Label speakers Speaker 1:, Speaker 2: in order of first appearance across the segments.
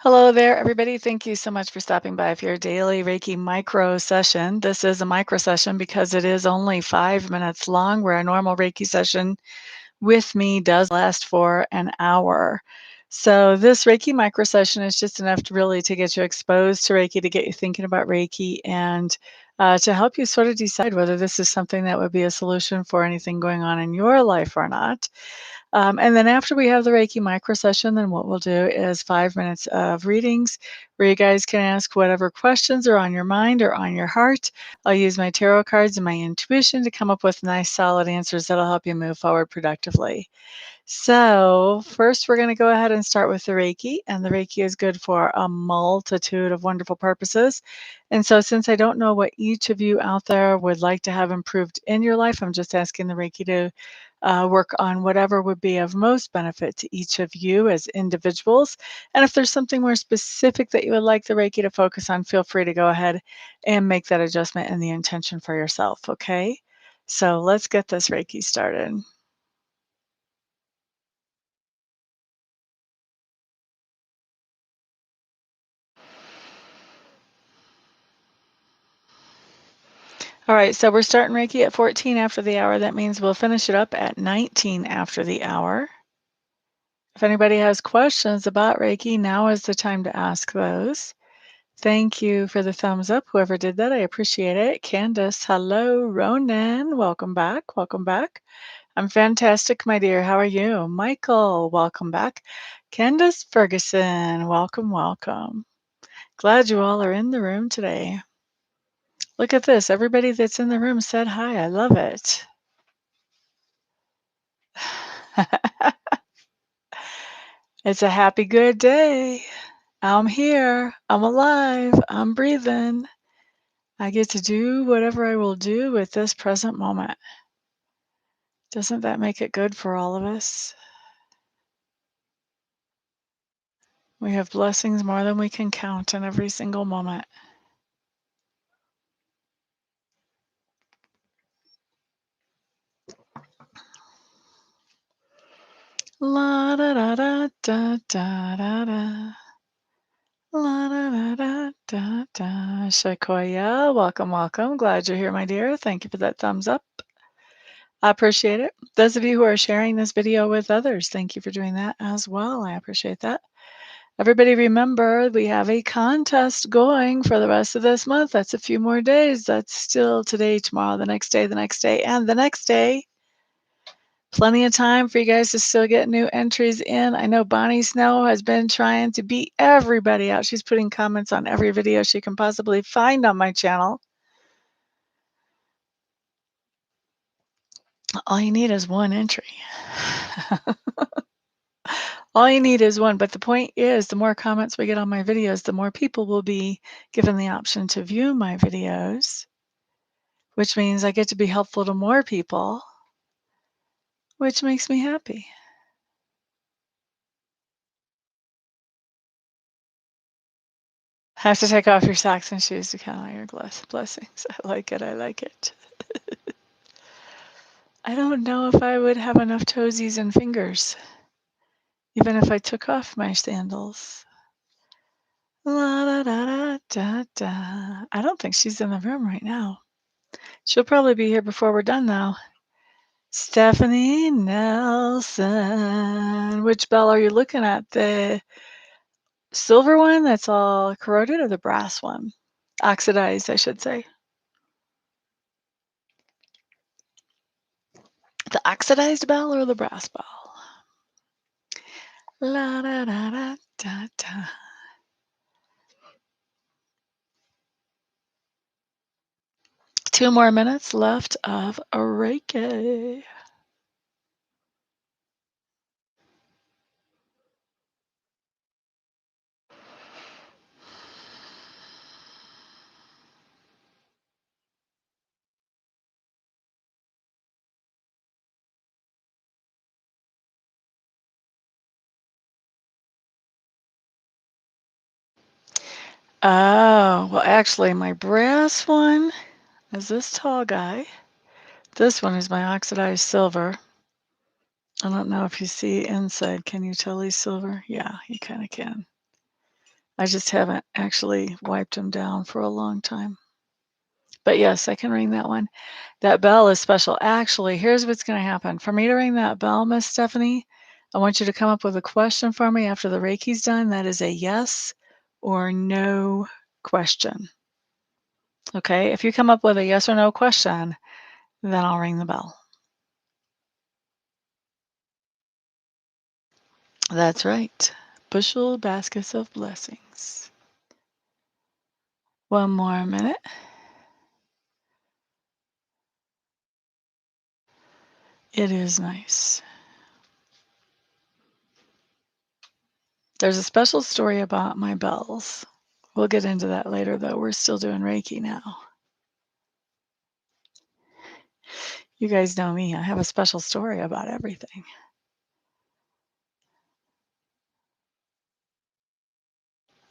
Speaker 1: Hello there, everybody. Thank you so much for stopping by for your daily Reiki micro session. This is a micro session because it is only 5 minutes long, where a normal Reiki session with me does last for an hour. So, this Reiki micro session is just enough to really to get you exposed to Reiki, to get you thinking about Reiki, and to help you sort of decide whether this is something that would be a solution for anything going on in your life or not. And then after we have the Reiki micro session, then what we'll do is 5 minutes of readings where you guys can ask whatever questions are on your mind or on your heart. I'll use my tarot cards and my intuition to come up with nice, solid answers that'll help you move forward productively. So, first, we're going to go ahead and start with the Reiki. And the Reiki is good for a multitude of wonderful purposes. And so, since I don't know what each of you out there would like to have improved in your life, I'm just asking the Reiki to work on whatever would be of most benefit to each of you as individuals. And if there's something more specific that you would like the Reiki to focus on, feel free to go ahead and make that adjustment and the intention for yourself. Okay. So, let's get this Reiki started. All right, so we're starting Reiki at 14 after the hour. That means we'll finish it up at 19 after the hour. If anybody has questions about Reiki, now is the time to ask those. Thank you for the thumbs up, whoever did that. I appreciate it. Candace, hello. Ronan, welcome back. Welcome back. I'm fantastic, my dear. How are you? Michael, welcome back. Candace Ferguson, welcome, welcome. Glad you all are in the room today. Look at this. Everybody that's in the room said hi. I love it. It's a happy, good day. I'm here. I'm alive. I'm breathing. I get to do whatever I will do with this present moment. Doesn't that make it good for all of us? We have blessings more than we can count in every single moment. La da da da da da da da. La da da da da da. Shakoya, welcome, welcome. Glad you're here, my dear. Thank you for that thumbs up. I appreciate it. Those of you who are sharing this video with others, thank you for doing that as well. I appreciate that. Everybody remember, we have a contest going for the rest of this month. That's a few more days. That's still today, tomorrow, the next day, and the next day. Plenty of time for you guys to still get new entries in. I know Bonnie Snow has been trying to beat everybody out. She's putting comments on every video she can possibly find on my channel. All you need is one entry. All you need is one, but the point is, the more comments we get on my videos, the more people will be given the option to view my videos, which means I get to be helpful to more people, which makes me happy. Have to take off your socks and shoes to count all your blessings. I like it. I like it. I don't know if I would have enough toesies and fingers, even if I took off my sandals. La da da da da da. I don't think she's in the room right now. She'll probably be here before we're done, though. Stephanie Nelson. Which bell are you looking at? The silver one that's all corroded, or the brass one? Oxidized, I should say. The oxidized bell or the brass bell? La da da da da da. Two more minutes left of a Reiki. Oh, well, actually, my brass one is this tall guy. This one is my oxidized silver. I don't know if you see inside. Can you tell he's silver? Yeah, you kind of can. I just haven't actually wiped them down for a long time. But yes, I can ring that one. That bell is special. Actually, here's what's going to happen. For me to ring that bell, Miss Stephanie, I want you to come up with a question for me after the Reiki's done. That is a yes or no question. Okay? If you come up with a yes or no question, then I'll ring the bell. That's right. Bushel baskets of blessings. One more minute. It is nice. There's a special story about my bells. We'll get into that later, though. We're still doing Reiki now. You guys know me. I have a special story about everything.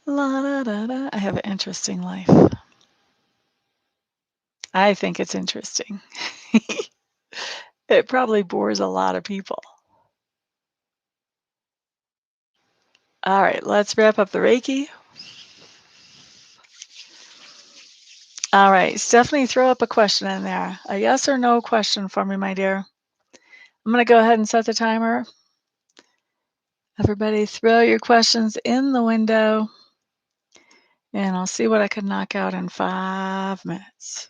Speaker 1: La da da da. I have an interesting life. I think it's interesting. It probably bores a lot of people. All right, let's wrap up the Reiki. All right, Stephanie, throw up a question in there. A yes or no question for me, my dear. I'm going to go ahead and set the timer. Everybody throw your questions in the window, and I'll see what I can knock out in 5 minutes.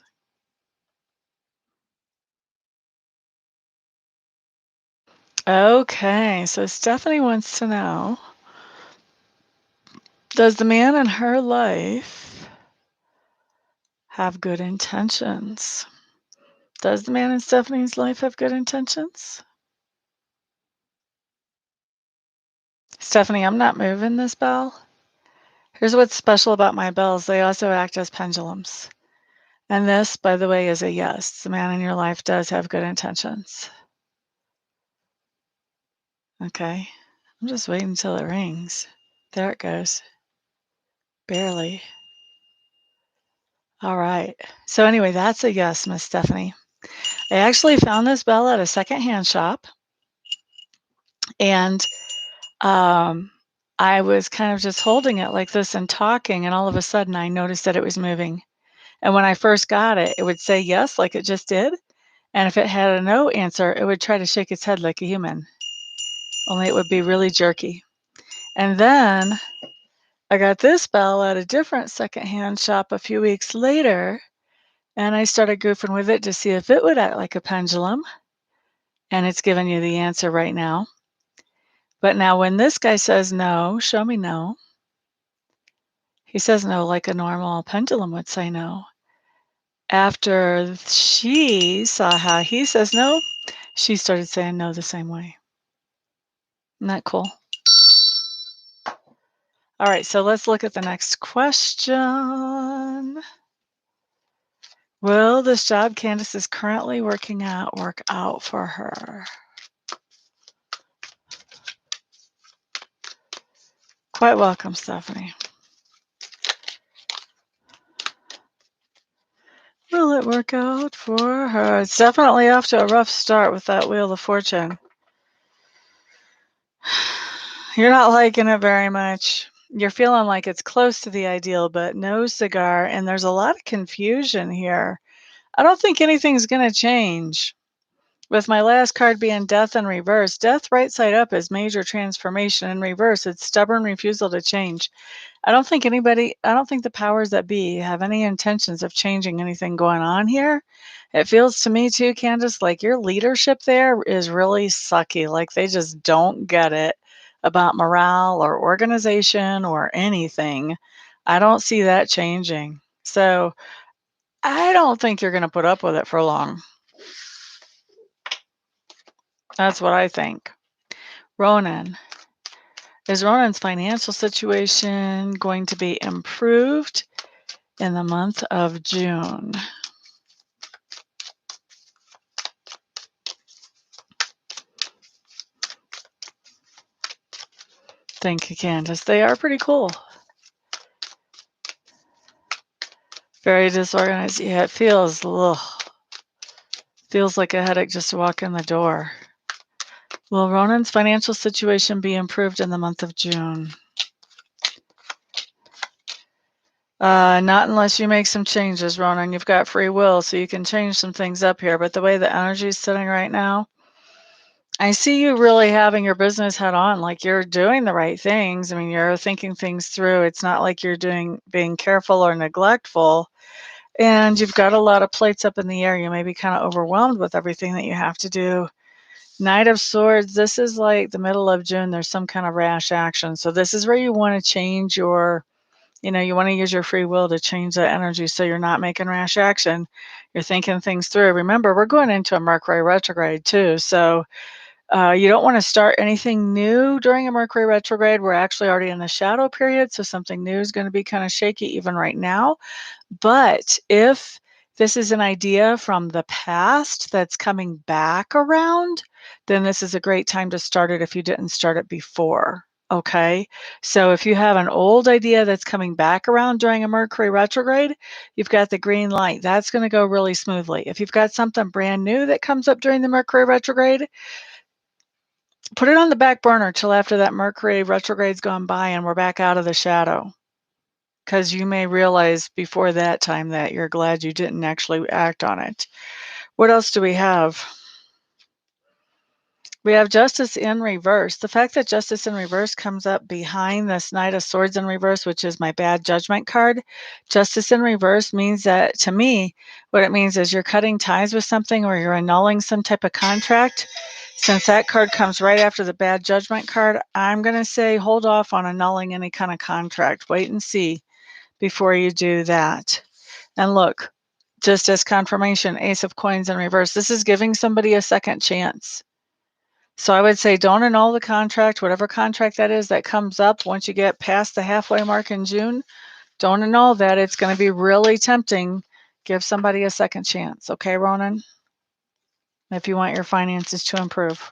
Speaker 1: Okay, so Stephanie wants to know, does the man in her life have good intentions? Does the man in Stephanie's life have good intentions? Stephanie, I'm not moving this bell. Here's what's special about my bells. They also act as pendulums. And this, by the way, is a yes. The man in your life does have good intentions. Okay. I'm just waiting until it rings. There it goes. Barely. All right. So anyway, that's a yes, Miss Stephanie. I actually found this bell at a secondhand shop, and I was kind of just holding it like this and talking, and all of a sudden I noticed that it was moving. And when I first got it, it would say yes, like it just did. And if it had a no answer, it would try to shake its head like a human, only it would be really jerky. And then I got this bell at a different secondhand shop a few weeks later, and I started goofing with it to see if it would act like a pendulum. And it's giving you the answer right now. But now when this guy says no, show me no. He says no like a normal pendulum would say no. After she saw how he says no, she started saying no the same way. Isn't that cool? All right, so let's look at the next question. Will this job Candace is currently working at work out for her? Quite welcome, Stephanie. Will it work out for her? It's definitely off to a rough start with that Wheel of Fortune. You're not liking it very much. You're feeling like it's close to the ideal, but no cigar, and there's a lot of confusion here. I don't think anything's going to change. With my last card being Death in reverse, Death right side up is major transformation. In reverse, it's stubborn refusal to change. I don't think the powers that be have any intentions of changing anything going on here. It feels to me too, Candace, like your leadership there is really sucky. Like they just don't get it about morale or organization or anything. I don't see that changing. So I don't think you're going to put up with it for long. That's what I think. Ronan. Is Ronan's financial situation going to be improved in the month of June? Thank you, Candace. They are pretty cool. Very disorganized. Yeah, it feels like a headache just to walk in the door. Will Ronan's financial situation be improved in the month of June? Not unless you make some changes, Ronan. You've got free will, so you can change some things up here. But the way the energy is sitting right now, I see you really having your business head on, like you're doing the right things. I mean, you're thinking things through. It's not like you're being careful or neglectful. And you've got a lot of plates up in the air. You may be kind of overwhelmed with everything that you have to do. Knight of Swords, this is like the middle of June. There's some kind of rash action. So this is where you want to change you want to use your free will to change that energy so you're not making rash action. You're thinking things through. Remember, we're going into a Mercury retrograde too. So you don't want to start anything new during a Mercury retrograde. We're actually already in the shadow period. So something new is going to be kind of shaky even right now. But if this is an idea from the past that's coming back around, then this is a great time to start it if you didn't start it before. Okay. So if you have an old idea that's coming back around during a Mercury retrograde, you've got the green light. That's going to go really smoothly. If you've got something brand new that comes up during the Mercury retrograde, put it on the back burner till after that Mercury retrograde's gone by and we're back out of the shadow. Because you may realize before that time that you're glad you didn't actually act on it. What else do we have? We have Justice in reverse. The fact that Justice in reverse comes up behind this Knight of Swords in reverse, which is my bad judgment card. Justice in reverse means that, to me, what it means is you're cutting ties with something or you're annulling some type of contract. Since that card comes right after the bad judgment card, I'm going to say hold off on annulling any kind of contract. Wait and see before you do that. And look, just as confirmation, Ace of Coins in reverse. This is giving somebody a second chance. So I would say don't annul the contract, whatever contract that is that comes up once you get past the halfway mark in June. Don't annul that. It's going to be really tempting. Give somebody a second chance. Okay, Ronan? If you want your finances to improve.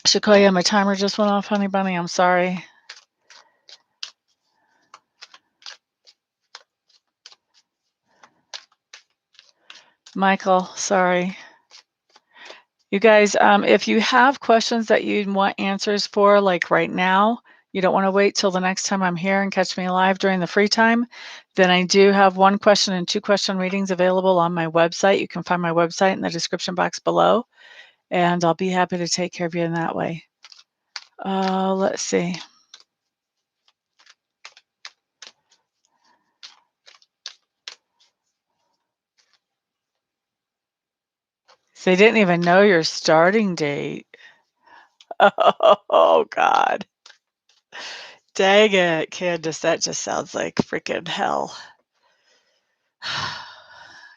Speaker 1: Sequoia, my timer just went off, honey bunny. I'm sorry. Michael, sorry. You guys, if you have questions that you want answers for, like right now, you don't want to wait till the next time I'm here and catch me live during the free time, then I do have 1 question and 2 question readings available on my website. You can find my website in the description box below, and I'll be happy to take care of you in that way. Let's see. So they didn't even know your starting date. Oh, God. Dang it, Candace. That just sounds like freaking hell.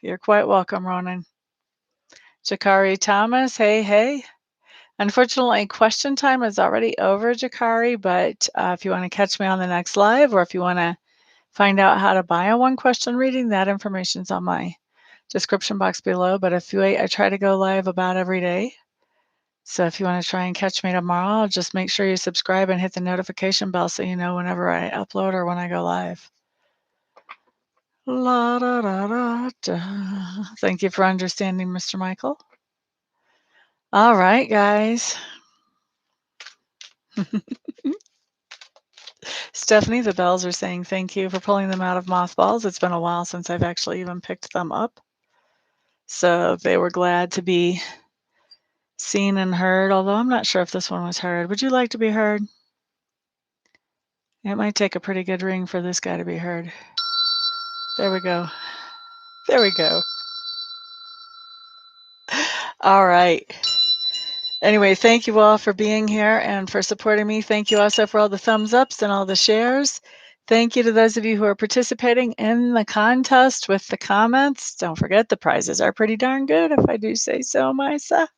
Speaker 1: You're quite welcome, Ronan. Jakari Thomas, hey, hey. Unfortunately, question time is already over, Jakari, but if you want to catch me on the next live or if you want to find out how to buy a 1 question reading, that information's on my description box below. But if you wait, I try to go live about every day. So if you want to try and catch me tomorrow, just make sure you subscribe and hit the notification bell so you know whenever I upload or when I go live. La, da, da, da, da. Thank you for understanding, Mr. Michael. All right, guys. Stephanie, the bells are saying thank you for pulling them out of mothballs. It's been a while since I've actually even picked them up. So they were glad to be seen and heard, although I'm not sure if this one was heard. Would you like to be heard? It might take a pretty good ring for this guy to be heard. There we go. There we go. All right. Anyway, thank you all for being here and for supporting me. Thank you also for all the thumbs ups and all the shares. Thank you to those of you who are participating in the contest with the comments. Don't forget the prizes are pretty darn good if I do say so myself.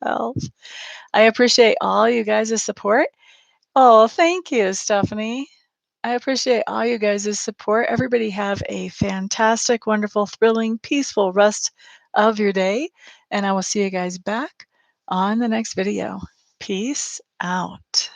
Speaker 1: I appreciate all you guys' support. Oh, thank you, Stephanie. I appreciate all you guys' support. Everybody have a fantastic, wonderful, thrilling, peaceful rest of your day. And I will see you guys back on the next video. Peace out.